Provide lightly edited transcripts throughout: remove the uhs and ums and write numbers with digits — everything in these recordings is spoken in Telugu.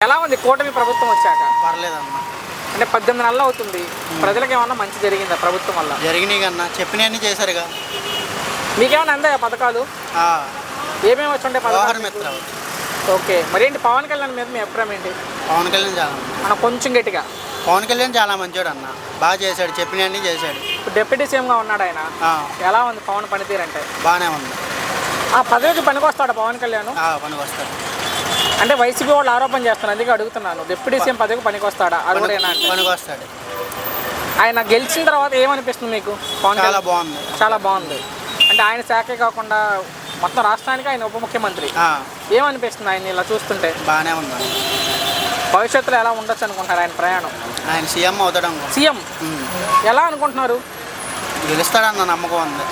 ఎలా ఉంది కూటమి ప్రభుత్వం వచ్చాక? పర్లేదన్నా. అంటే 18 నెలలు అవుతుంది. ప్రజలకు ఏమన్నా మంచి జరిగిందా ప్రభుత్వం వల్ల? జరిగినాయి కన్నా చెప్పినవన్నీ చేశారుగా. మీకేమైనా అందాయా పథకాలు? ఏమేమి వచ్చి వ్యవహార మిత్ర. ఓకే, మరేంటి పవన్ కళ్యాణ్ మీద మీ అభిప్రాయం ఏంటి? పవన్ కళ్యాణ్ చాలా మనం కొంచెం గట్టిగా. పవన్ కళ్యాణ్ చాలా మంచోడు అన్న, బాగా చేశాడు, చెప్పినవన్నీ చేశాడు. ఇప్పుడు డిప్యూటీ సీఎంగా ఉన్నాడు ఆయన. ఎలా ఉంది పవన్ పనితీరు అంటే? బాగానే ఉంది. ఆ పదవికి పనికొస్తాడు పవన్ కళ్యాణ్? పనికి వస్తాడు. అంటే వైసీపీ వాళ్ళు ఆరోపణ చేస్తున్నారు, అందుకే అడుగుతున్నాను. డిప్యూటీ సీఎం పదవికి పనికొస్తాడా? అది కూడా ఏనా? పనికి వస్తాడు. ఆయన గెలిచిన తర్వాత ఏమనిపిస్తుంది మీకు? పవన్ చాలా బాగుంది. చాలా బాగుంది. అంటే ఆయన శాఖే కాకుండా మొత్తం రాష్ట్రానికి ఆయన ఉప ముఖ్యమంత్రి. ఏమనిపిస్తుంది ఆయన ఇలా చూస్తుంటే? బాగానే ఉంది. భవిష్యత్తులో ఎలా ఉండొచ్చు అనుకుంటున్నారు ఆయన ప్రయాణం? ఆయన సీఎం అవుతాడు. సీఎం ఎలా అనుకుంటున్నారు? గెలుస్తాడన్న నమ్మకం ఉంది.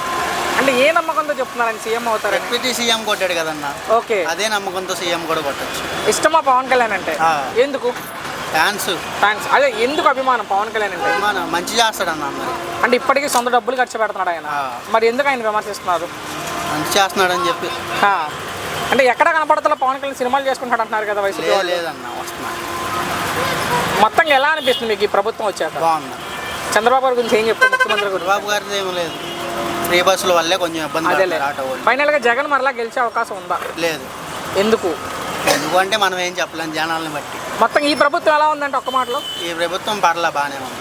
అంటే ఏ నమ్మకంతో చెప్తున్నారు ఆయన సీఎం అవుతారు? డిప్యూటీ సీఎం కొట్టాడు కదన్నా. ఓకే, అదే నమ్మకంతో సీఎం కూడా కొట్టచ్చు. ఇష్టమా పవన్ కళ్యాణ్ అంటే? ఎందుకు? థ్యాంక్స్. అదే ఎందుకు అభిమానం పవన్ కళ్యాణ్ అంటే? అభిమానం, మంచి చేస్తాడన్న అందరు. అంటే ఇప్పటికీ సొంత డబ్బులు ఖర్చు పెడుతున్నాడు ఆయన, మరి ఎందుకు ఆయన విమర్శిస్తున్నారు? మంచి చేస్తున్నాడు అని చెప్పి. అంటే ఎక్కడ కనపడతా పవన్ కళ్యాణ్ సినిమాలు చేసుకుంటాడు అంటున్నారు కదా వైసీపీ? లేదన్న, వస్తున్నా. మొత్తంగా ఎలా అనిపిస్తుంది మీకు ఈ ప్రభుత్వం వచ్చాక? బాగుంది. చంద్రబాబు గారి గురించి ఏం చెప్తారు? ముఖ్యమంత్రి గురించి? చంద్రబాబు గారిది ఏమీ లేదు, ఫ్రీ బస్సుల వల్లే కొంచెం ఇబ్బంది. ఫైనల్గా జగన్ మరలా గెలిచే అవకాశం ఉందా? లేదు. ఎందుకు? ఎందుకంటే మనం ఏం చెప్పలేం జనాలను బట్టి. మొత్తం ఈ ప్రభుత్వం ఎలా ఉందంటే ఒక్క మాటలో? ఈ ప్రభుత్వం పర్లా బాగానే ఉంది.